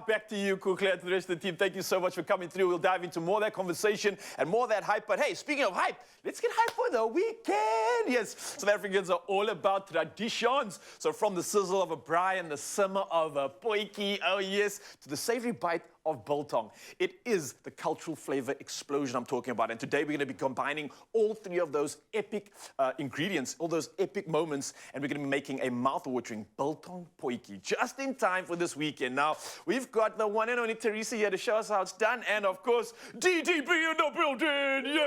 Back to you, Kukle, and to the rest of the team. Thank you so much for coming through. We'll dive into more of that conversation and more of that hype. But hey, speaking of hype, let's get hype for the weekend. Yes, South Africans are all about traditions. So from the sizzle of a braai and the simmer of a potjie, oh yes, to the savory bite of biltong. It is the cultural flavor explosion I'm talking about. And today we're going to be combining all three of those epic ingredients, all those epic moments, and we're going to be making a mouth-watering biltong potjie just in time for this weekend. Now, we've got the one and only Teresa here to show us how it's done, and of course, DDB in the building!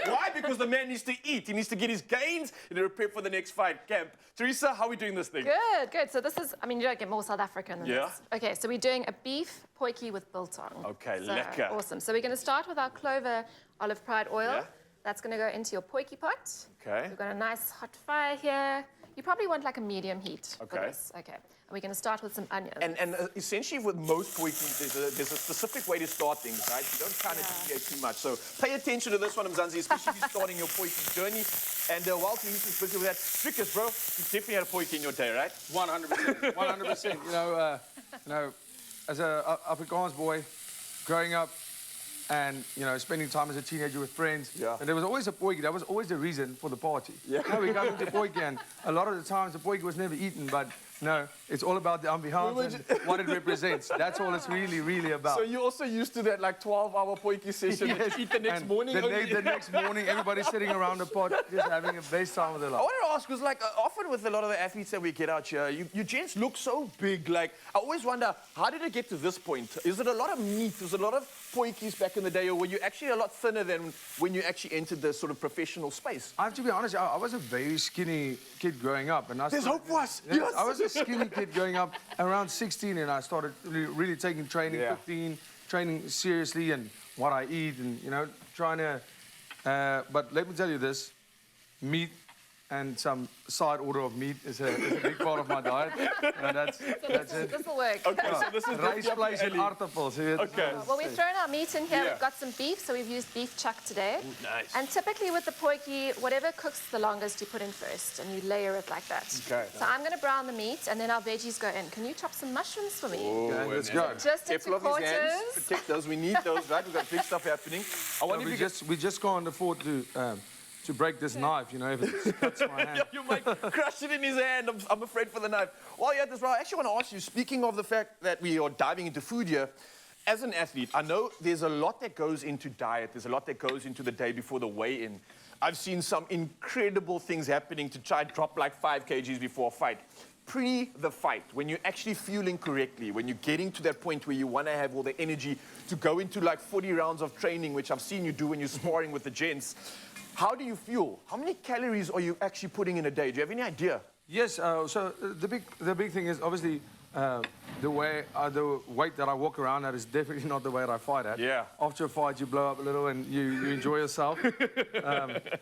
Why? Because the man needs to eat. He needs to get his gains and prepare for the next fight camp. Teresa, how are we doing this thing? Good, good. So this is, I mean, you don't get more South African than this. Okay, so we're doing a beef potjie with biltong. Okay, so, lekker. Awesome. So we're going to start with our CLOVER olive pride oil. Yeah. That's going to go into your potjie pot. Okay. We've got a nice hot fire here. You probably want like a medium heat for Okay. this. Okay. And we're going to start with some onions. And essentially with most potjies, there's a specific way to start things, right? You don't kind of deviate too much. So pay attention to this one, Mzansi, especially if you're starting your potjie journey. And while Teresa's busy with that, Strickers, bro, you definitely had a potjie in your day, right? 100%, 100%. You know, as a Afrikaans boy, growing up, and spending time as a teenager with friends, and there was always a potjie. That was always the reason for the party. Yeah. We come into potjie, and a lot of the times the potjie was never eaten, but no, it's all about the ambiance and what it represents. That's all it's really about. So you're also used to that like 12-hour potjie session that you eat the next morning? The next morning, everybody's sitting around the pot, just having a best time of their life. I wanted to ask, because like often with a lot of the athletes that we get out here, you gents look so big. Like, I always wonder, how did it get to this point? Is it a lot of meat? Is it a lot of potjies back in the day, or were you actually a lot thinner than when you actually entered the sort of professional space? I have to be honest, I was a very skinny kid growing up. And There's hope for us. Yes. I was a skinny kid growing up, around 16, and I started really taking training, 15, training seriously and what I eat and, trying to... but let me tell you this, meat and some side order of meat is a big part of my diet. That's it. This will work. Okay, so this is rice, place, and aartappels. Okay. Well, we've thrown our meat in here. We've got some beef, so we've used beef chuck today. Ooh, nice. And typically with the potjie, whatever cooks the longest, you put in first, and you layer it like that. Okay. So I'm going to brown the meat, and then our veggies go in. Can you chop some mushrooms for me? Okay, let's go. Just into quarters. Protect those. We need those, right? We've got big stuff happening. I wonder we just can't afford to break this knife, if it cuts my hand. You might crush it in his hand. I'm afraid for the knife. While you're at this, I actually want to ask you, speaking of the fact that we are diving into food here, as an athlete, I know there's a lot that goes into diet. There's a lot that goes into the day before the weigh-in. I've seen some incredible things happening to try to drop like 5 kgs before a fight. Pre the fight, when you're actually fueling correctly, when you're getting to that point where you want to have all the energy to go into like 40 rounds of training, which I've seen you do when you're sparring with the gents, how do you fuel? How many calories are you actually putting in a day? Do you have any idea? Yes, so the big thing is obviously the weight that I walk around at is definitely not the weight I fight at. Yeah. After a fight, you blow up a little and you enjoy yourself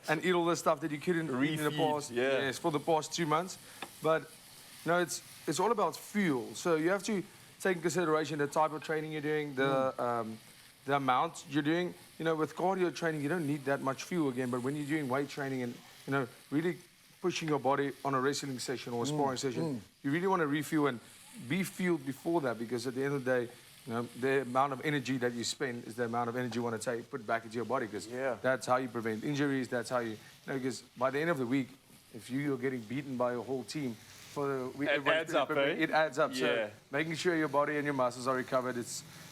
and eat all the stuff that you couldn't eat in the past. Yes, for the past 2 months. But it's all about fuel. So you have to take in consideration the type of training you're doing, the amount you're doing. With cardio training, you don't need that much fuel again, but when you're doing weight training and, really pushing your body on a wrestling session or a sparring session, you really want to refuel and be fueled before that, because at the end of the day, the amount of energy that you spend is the amount of energy you want to put back into your body, because that's how you prevent injuries, that's how you, because by the end of the week, if you're getting beaten by your whole team, it adds up, eh? It adds up. So making sure your body and your muscles are recovered,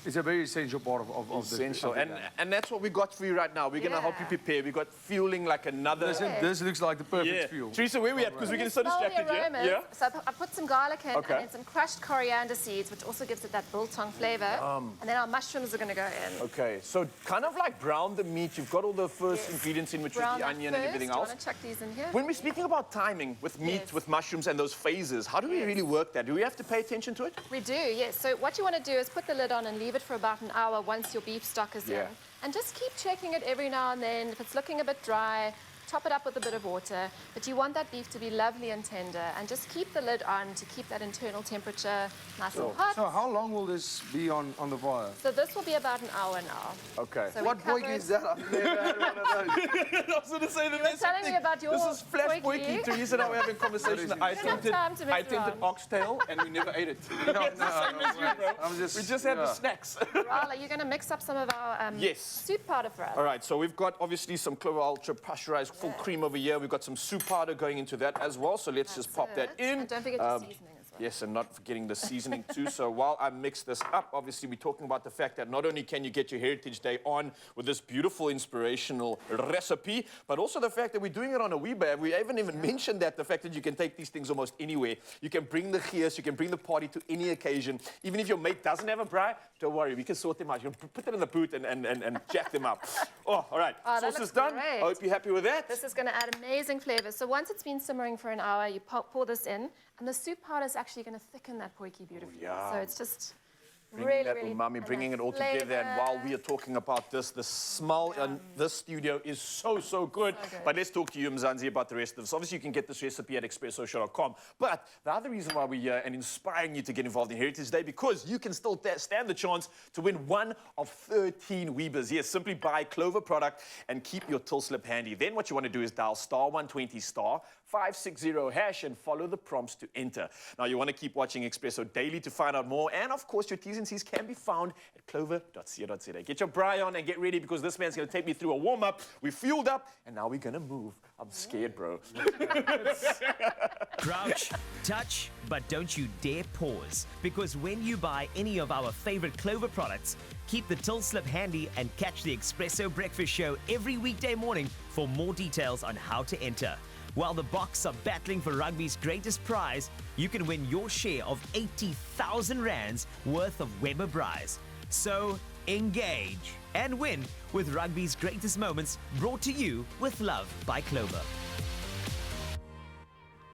it's a very essential part of essential. And that's what we got for you right now. We're going to help you prepare. We got fueling like another... This looks like the perfect fuel. Teresa, where are we at? Because we're getting so distracted here. So I put some garlic in and then some crushed coriander seeds, which also gives it that biltong flavor. And then our mushrooms are going to go in. Okay, so kind of like brown the meat. You've got all the first ingredients in, which is the onion and everything else. I want to chuck these in here. When we're speaking about timing with meat, with mushrooms and those phases, how do we really work that? Do we have to pay attention to it? We do, yes. So what you want to do is put the lid on and leave it for about an hour once your beef stock is in. And just keep checking it every now and then. If it's looking a bit dry, top it up with a bit of water, but you want that beef to be lovely and tender, and just keep the lid on to keep that internal temperature nice and hot. So how long will this be on the fire? So this will be about an hour now. Okay. So What potjie is that? I've never had one of those. I was going to say the You were telling me about your This is flash potjie. potjie. Teresa and I were having a conversation. I attempted, time to mess I attempted around. oxtail and we never ate it. No, We just had the snacks. Rala, you're going to mix up some of our Yes. soup powder for us. All right, so we've got obviously some Clover Ultra pasteurized full cream over here. We've got some soup powder going into that as well. So let's just pop that in. And don't forget your seasoning as well. Yes, and not forgetting the seasoning too. So while I mix this up, obviously we're talking about the fact that not only can you get your Heritage Day on with this beautiful inspirational recipe, but also the fact that we're doing it on a Weber. We haven't even mentioned that, the fact that you can take these things almost anywhere. You can bring the gears, you can bring the party to any occasion. Even if your mate doesn't have a braai, don't worry, we can sort them out. You can put them in the boot and jack them up. Oh, all right, Oh, that sauce is looks done. great. I hope you're happy with that. This is going to add amazing flavor. So once it's been simmering for an hour, you pour this in, and the soup powder is actually going to thicken that potjie beautifully. yeah. So it's just Bringing that really umami, and bringing that it all together. flavor. And while we are talking about this, the smell in this studio is so good. So good. But let's talk to you, Mzansi, about the rest of this. Obviously, you can get this recipe at expresso.com. But the other reason why we're here and inspiring you to get involved in Heritage Day, because you can still stand the chance to win one of 13 Weebers. Yes, simply buy Clover product and keep your till slip handy. Then what you want to do is dial *120 *560# and follow the prompts to enter. Now, you want to keep watching Expresso daily to find out more. And, of course, your T's and C's can be found at clover.co.za. Get your braai on and get ready, because this man's going to take me through a warm-up. We're fueled up, and now we're going to move. I'm scared, bro. Crouch, touch, but don't you dare pause. Because when you buy any of our favorite Clover products, keep the till slip handy and catch the Expresso Breakfast Show every weekday morning for more details on how to enter. While the Boks are battling for rugby's greatest prize, you can win your share of 80,000 rands worth of Weber braais. So engage and win with rugby's greatest moments, brought to you with love by Clover.